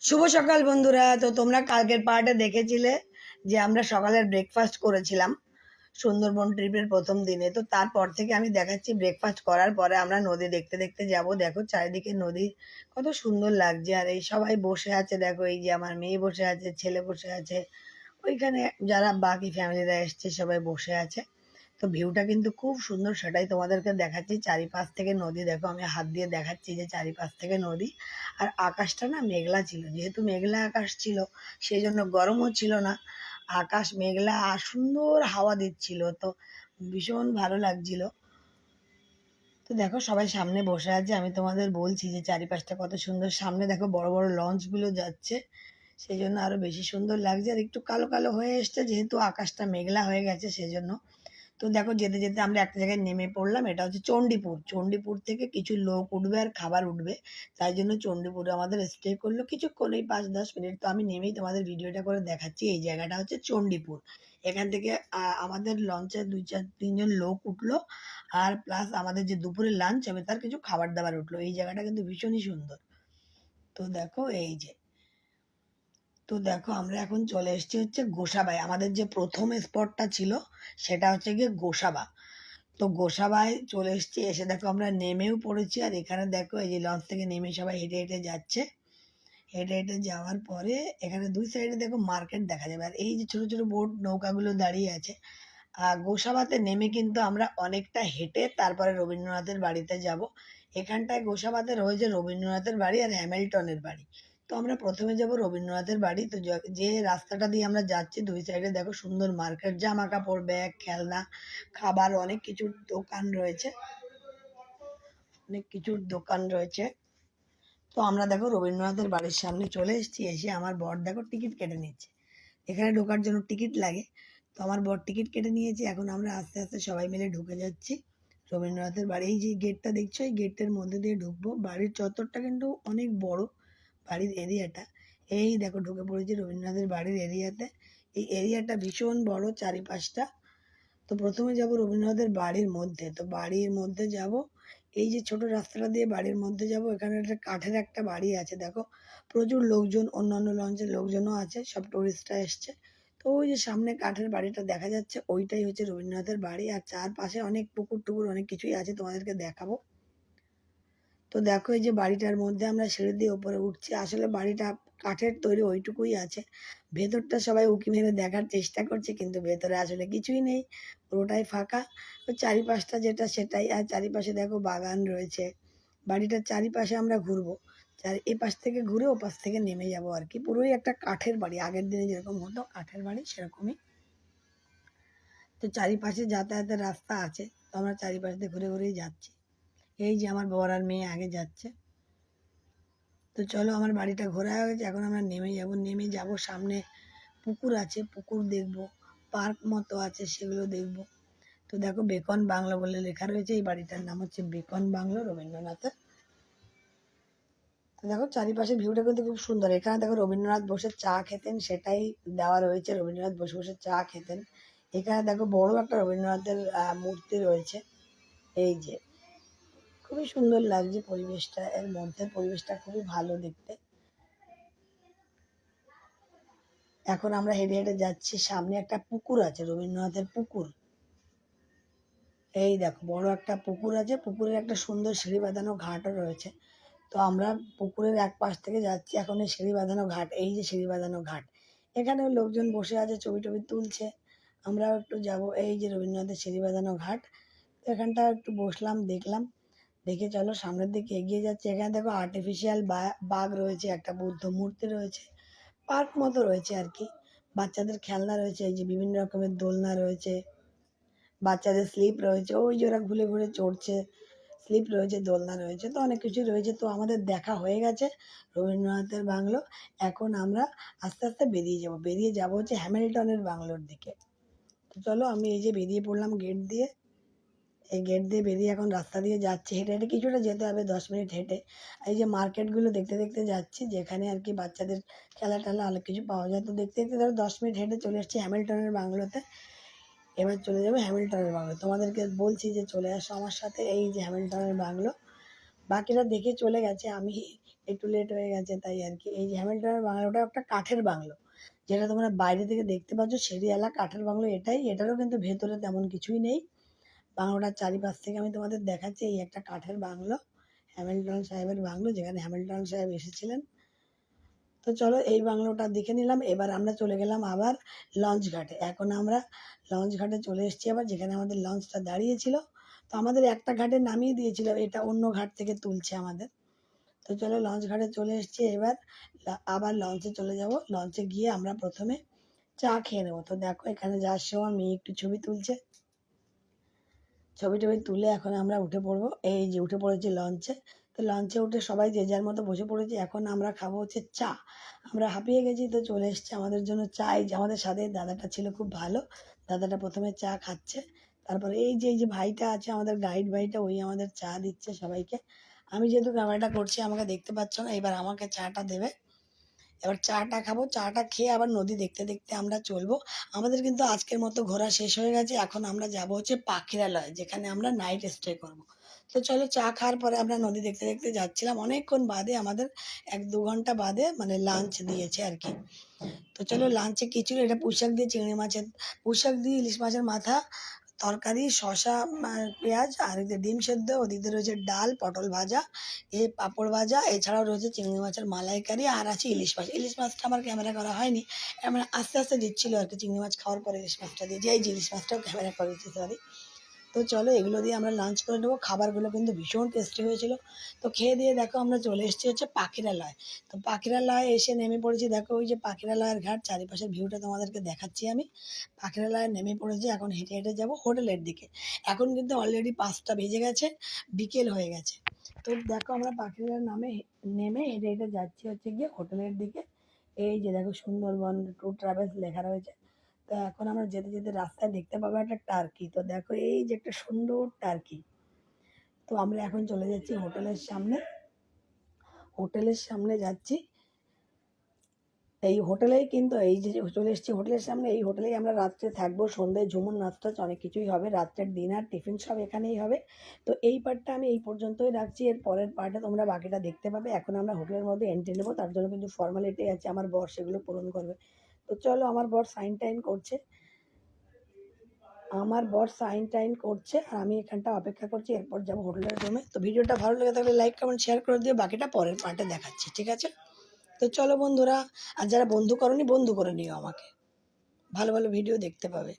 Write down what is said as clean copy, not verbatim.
শুভ সকাল বন্ধুরা। তো তোমরা কালকের পার্টে দেখেছিলে যে আমরা সকালের ব্রেকফাস্ট করেছিলাম সুন্দরবন ট্রিপের প্রথম দিনে। তো তারপর থেকে আমি দেখাচ্ছি ব্রেকফাস্ট করার পরে আমরা নদী দেখতে দেখতে যাব। দেখো চারিদিকে নদী কত সুন্দর লাগছে, আর এই সবাই বসে আছে। দেখো এই যে আমার মেয়ে বসে আছে, ছেলে বসে আছে, ওইখানে যারা বাকি ফ্যামিলিরা এসছে সবাই বসে আছে। তো ভিউটা কিন্তু খুব সুন্দর, সেটাই তোমাদেরকে দেখাচ্ছি। চারিপাশ থেকে নদী, দেখো আমি হাত দিয়ে দেখাচ্ছি যে চারিপাশ থেকে নদী। আর আকাশটা না মেঘলা ছিল, যেহেতু মেঘলা আকাশ ছিল সেই জন্য গরমও ছিল না। আকাশ মেঘলা আর সুন্দর হাওয়া দিচ্ছিল, তো ভীষণ ভালো লাগছিল। তো দেখো সবাই সামনে বসে আছে, আমি তোমাদের বলছি যে চারিপাশটা কত সুন্দর। সামনে দেখো বড় বড় লঞ্চগুলো যাচ্ছে, সেই জন্য আরো বেশি সুন্দর লাগছে। আর একটু কালো কালো হয়ে এসছে যেহেতু আকাশটা মেঘলা হয়ে গেছে সেজন্য। তো দেখো যেতে যেতে আমরা একটা জায়গায় নেমে পড়লাম, এটা হচ্ছে চণ্ডীপুর। চণ্ডীপুর থেকে কিছু লোক উঠবে আর খাবার উঠবে, তাই জন্য চণ্ডীপুরে আমাদের স্টে করলো কিছুক্ষণ, এই 5-10 মিনিট। তো আমি নেমেই তোমাদের ভিডিওটা করে দেখাচ্ছি। এই জায়গাটা হচ্ছে চণ্ডীপুর। এখান থেকে আমাদের লঞ্চে 2-3 জন লোক উঠলো, আর প্লাস আমাদের যে দুপুরের লাঞ্চ হবে তার কিছু খাবার দাবার উঠলো। এই জায়গাটা কিন্তু ভীষণই সুন্দর। তো দেখো এই যে, তো দেখো আমরা এখন চলে এসেছি হচ্ছে গোসাবায়। আমাদের যে প্রথম স্পটটা ছিল সেটা হচ্ছে গিয়ে গোসাবা। তো গোসাবায় চলে এসেছি, এসে দেখো আমরা নেমেও পড়েছি। আর এখানে দেখো এই যে লঞ্চ থেকে নেমে সবাই হেঁটে হেঁটে যাচ্ছে। হেঁটে হেঁটে যাওয়ার পরে এখানে দুই সাইডে দেখো মার্কেট দেখা যাবে। আর এই যে ছোট ছোট বোট নৌকাগুলো দাঁড়িয়ে আছে। গোসাবাতে নেমে কিন্তু আমরা অনেকটা হেঁটে তারপরে রবীন্দ্রনাথের বাড়িতে যাব। এখানটায় গোসাবাতে রয়েছে রবীন্দ্রনাথের বাড়ি আর হ্যামিল্টনের বাড়ি। তো আমরা প্রথমে যাব রবীন্দ্রনাথের বাড়ি। তো যে রাস্তাটা দিয়ে আমরা যাচ্ছি দুই সাইডে দেখো সুন্দর মার্কেট, জামা কাপড়, ব্যাগ, খেলনা, খাবার, অনেক কিছুর দোকান রয়েছে, অনেক কিছুর দোকান রয়েছে। তো আমরা দেখো রবীন্দ্রনাথের বাড়ির সামনে চলে এসেছি। এসে আমার বর দেখো টিকিট কেটে নিচ্ছে, এখানে ঢোকার জন্য টিকিট লাগে। তো আমার বর টিকিট কেটে নিয়েছে, এখন আমরা আস্তে আস্তে সবাই মিলে ঢুকে যাচ্ছি রবীন্দ্রনাথের বাড়ি। এই যে গেটটা দেখছো, এই গেটের মধ্যে দিয়ে ঢুকবো। বাড়ির চত্বরটা কিন্তু অনেক বড়, বাড়ির এরিয়াটা। এই দেখো ঢুকে পড়েছি রবীন্দ্রনাথের বাড়ির এরিয়াতে। এই এরিয়াটা ভীষণ বড় চারিপাশটা। তো প্রথমে যাব রবীন্দ্রনাথের বাড়ির মধ্যে। তো বাড়ির মধ্যে যাব, এই যে ছোট রাস্তাটা দিয়ে বাড়ির মধ্যে যাব। এখানে একটা কাঠের একটা বাড়ি আছে দেখো, প্রচুর লোকজন, অন্যান্য লঞ্চের লোকজনও আছে, সব টুরিস্টরা এসছে। তো ওই যে সামনে কাঠের বাড়িটা দেখা যাচ্ছে, ওইটাই হচ্ছে রবীন্দ্রনাথের বাড়ি। আর চারপাশে অনেক পুকুর টুকুর অনেক কিছুই আছে, তোমাদেরকে দেখাবো। তো দেখো এই যে বাড়িটার মধ্যে আমরা সিঁড়ি দিয়ে উপরে উঠছি। আসলে বাড়িটা কাঠের তৈরি, ওইটুকুই আছে। ভেতরটা সবাই উঁকি মেরে দেখার চেষ্টা করছে, কিন্তু ভেতরে আসলে কিছুই নেই, পুরোটাই ফাঁকা। তো চারিপাশটা যেটা সেটাই। আর চারিপাশে দেখো বাগান রয়েছে। বাড়িটার চারিপাশে আমরা ঘুরবো, এ পাশ থেকে ঘুরে ও পাশ থেকে নেমে যাবো আর কি। পুরোই একটা কাঠের বাড়ি, আগের দিনে যেরকম হতো কাঠের বাড়ি সেরকমই। তো চারিপাশে যাতায়াতের রাস্তা আছে, তো আমরা চারিপাশ দিয়ে ঘুরে ঘুরেই যাচ্ছি। এই যে আমার বর আর মেয়ে আগে যাচ্ছে। তো চলো আমার বাড়িটা ঘোরা হয়ে গেছে, এখন আমরা নেমে যাব। নেমে যাব, সামনে পুকুর আছে, পুকুর দেখব, পার্ক মতো আছে সেগুলো দেখব। তো দেখো বেকন বাংলো বলে লেখা রয়েছে, এই বাড়িটার নাম হচ্ছে বেকন বাংলো রবীন্দ্রনাথের। তো দেখো চারিপাশে ভিউটা কিন্তু খুব সুন্দর। এখানে দেখো রবীন্দ্রনাথ বসে চা খেতেন, সেটাই দেওয়া রয়েছে, রবীন্দ্রনাথ বসে বসে চা খেতেন। এখানে দেখো বড় একটা রবীন্দ্রনাথের মূর্তি রয়েছে। এই যে খুবই সুন্দর লাগছে পরিবেশটা, এর মধ্যে পরিবেশটা খুবই ভালো দেখতে। এখন আমরা হেঁটে হেঁটে যাচ্ছি, সামনে একটা পুকুর আছে, রবীন্দ্রনাথের পুকুর। এই দেখো বড় একটা পুকুর আছে, পুকুরের একটা সুন্দর সিঁড়ি বাঁধানো ঘাটও রয়েছে। তো আমরা পুকুরের এক পাশ থেকে যাচ্ছি, এখন এই সিঁড়ি বাঁধানো ঘাট, এই যে সিঁড়ি বাঁধানো ঘাট, এখানেও লোকজন বসে আছে, ছবি টবি তুলছে। আমরাও একটু যাব, এই যে রবীন্দ্রনাথের সিঁড়ি বাঁধানো ঘাট। তো এখানটা একটু বসলাম, দেখলাম, দেখে চলো সামনের দিকে এগিয়ে যাচ্ছে। এখানে দেখো আর্টিফিশিয়াল বাঘ রয়েছে, একটা বুদ্ধ মূর্তি রয়েছে, পার্ক মতো রয়েছে আর কি। বাচ্চাদের খেলনা রয়েছে, এই যে বিভিন্ন রকমের দোলনা রয়েছে, বাচ্চাদের স্লিপ রয়েছে, ওই যে ওরা ঘুরে ঘুরে চড়ছে, স্লিপ রয়েছে, দোলনা রয়েছে, তো অনেক কিছু রয়েছে। তো আমাদের দেখা হয়ে গেছে রবীন্দ্রনাথের বাংলো। এখন আমরা আস্তে আস্তে বেরিয়ে যাব হচ্ছে হ্যামিল্টনের বাংলোর দিকে। তো চলো আমি এই যে বেরিয়ে পড়লাম গেট দিয়ে। এই গেট দিয়ে বেরিয়ে এখন রাস্তা দিয়ে যাচ্ছি, হেঁটে হেঁটে কিছুটা যেতে হবে, 10 মিনিট হেঁটে। এই যে মার্কেটগুলো দেখতে দেখতে যাচ্ছি, যেখানে আর কি বাচ্চাদের খেলা টেলা অনেক কিছু পাওয়া যায়। তো দেখতে দেখতে ধরো 10 মিনিট হেঁটে চলে এসেছি হ্যামিল্টনের বাংলোতে। এবার চলে যাবো হ্যামিল্টনের বাংলো, তোমাদেরকে বলছি যে চলে আসো আমার সাথে। এই যে হ্যামিল্টনের বাংলো, বাকিরা দেখে চলে গেছে, আমি একটু লেট হয়ে গেছে তাই আর কি। এই যে হ্যামিল্টনের বাংলোটা একটা কাঠের বাংলো, যেটা তোমরা বাইরে থেকে দেখতে পাচ্ছ সিঁড়িওয়ালা কাঠের বাংলো এটাই। এটারও কিন্তু ভেতরে তেমন কিছুই নেই। বাংলোটার চারিপাশ থেকে আমি তোমাদের দেখাচ্ছি। এই একটা কাঠের বাংলো, হ্যামিল্টন সাহেবের বাংলো, যেখানে হ্যামিল্টন সাহেব এসেছিলেন। তো চলো এই বাংলোটা দেখে নিলাম। এবার আমরা চলে গেলাম আবার লঞ্চ ঘাটে। এখন আমরা লঞ্চ ঘাটে চলে এসেছি আবার, যেখানে আমাদের লঞ্চটা দাঁড়িয়েছিল। তো আমাদের একটা ঘাটে নামিয়ে দিয়েছিল, এটা অন্য ঘাট থেকে তুলছে আমাদের। তো চলো লঞ্চ ঘাটে চলে এসেছি। এবার আবার লঞ্চে চলে যাব। লঞ্চে গিয়ে আমরা প্রথমে চা খেয়ে নেবো। তো দেখো এখানে যাওয়ার সময় মেয়ে একটু ছবি তুলছে। ছবি টবি তুলে এখন আমরা উঠে পড়বো। এই যে উঠে পড়েছি লঞ্চে। তো লঞ্চে উঠে সবাই যে যার মতো বসে পড়েছি। এখন আমরা খাবো হচ্ছে চা। আমরা হাঁপিয়ে গেছি, তো চলে এসছে আমাদের জন্য চা। এই যে আমাদের সাথে দাদাটা ছিল খুব ভালো, দাদাটা প্রথমে চা খাচ্ছে। তারপরে এই যে ভাইটা আছে আমাদের গাইড ভাইটা, ওই আমাদের চা দিচ্ছে সবাইকে। আমি যেহেতু ক্যামেরাটা করছি আমাকে দেখতে পাচ্ছ না, এবার আমাকে চাটা দেবে। এবার চাটা খাবো, চাটা খেয়ে আবার নদী দেখতে দেখতে আমরা চলবো। আমাদের কিন্তু আজকের মতো ঘোরা শেষ হয়ে গেছে। এখন আমরা যাব হচ্ছে পাখিরালয়, যেখানে আমরা নাইট স্টে করব। তো চলো চা খাওয়ার পরে আমরা নদী দেখতে দেখতে যাচ্ছিলাম। অনেকক্ষণ বাদে আমাদের 1-2 ঘন্টা বাদে মানে লাঞ্চ দিয়েছে আর কি। তো চলো লাঞ্চে কি ছিল, এটা পুঁইশাক দিয়ে চিংড়ি মাছের, পুঁইশাক দিয়ে ইলিশ মাছের মাথা তরকারি, শসা, পেঁয়াজ, আর এদিকে ডিম সেদ্ধ, ওদিকে রয়েছে ডাল, পটল ভাজা, পাঁপড় ভাজা, এছাড়াও রয়েছে চিংড়ি মাছের মালাইকারি, আর আছে ইলিশ মাছ। ইলিশ মাছটা আমার ক্যামেরা করা হয়নি, ক্যামেরা আস্তে আস্তে দিচ্ছিল আর কি। চিংড়ি মাছ খাওয়ার পরে ইলিশ মাছটা দিয়েছি। এই যে ইলিশ মাছটাও ক্যামেরা করেছি, সরি। তো চলো এগুলো দিয়ে আমরা লাঞ্চ করে নেবো। খাবারগুলো কিন্তু ভীষণ টেস্টি হয়েছিল। তো খেয়ে দিয়ে দেখো আমরা চলে এসেছি হচ্ছে পাখিরালয়। তো পাখিরালয়ে এসে নেমে পড়েছি। দেখো ওই যে পাখিরালয়ের ঘাট, চারিপাশের ভিউটা তোমাদেরকে দেখাচ্ছি আমি। পাখিরালয়ে নেমে পড়েছি, এখন হেঁটে হেঁটে যাবো হোটেলের দিকে। এখন কিন্তু অলরেডি 5টা বেজে গেছে, বিকেল হয়ে গেছে। তো দেখো আমরা পাখিরালয় নেমে হেঁটে হেঁটে যাচ্ছি হচ্ছে গিয়ে হোটেলের দিকে। এই যে দেখো সুন্দরবন ট্যুর ট্রাভেলস লেখা রয়েছে। তো এখন আমরা যেতে যেতে রাস্তায় দেখতে পাবো একটা টার্কি। তো দেখো এই যে একটা সুন্দর টার্কি। তো আমরা এখন চলে যাচ্ছি হোটেলের সামনে। হোটেলের সামনে যাচ্ছি। এই হোটেলেই কিন্তু এই যে চলে এসেছি হোটেলের সামনে, এই হোটেলেই আমরা রাত্রে থাকবো। সন্ধ্যায় ঝুমুর নাস্তা অনেক কিছুই হবে, রাত্রের ডিনার টিফিন সব এখানেই হবে। তো এই পার্টটা আমি এই পর্যন্তই রাখছি। এর পরের পার্টে তোমরা বাকিটা দেখতে পাবে। এখন আমরা হোটেলের মধ্যে এন্ট্রি নেবো, তার জন্য কিন্তু ফর্মালিটি আছে, আমার বর সেগুলো পূরণ করবে। তো চলো আমার বর সাইন টাইন করছে, আর আমি এখানটা অপেক্ষা করছি। এরপর যাবো হোটেলের রুমে। তো ভিডিওটা ভালো লেগে থাকলে লাইক কমেন্ট শেয়ার করে দিও। বাকিটা পরের পার্টে দেখাচ্ছি, ঠিক আছে? তো চলো বন্ধুরা, আর যারা বন্ধু করনি বন্ধু করে নিও আমাকে, ভালো ভালো ভিডিও দেখতে পাবে।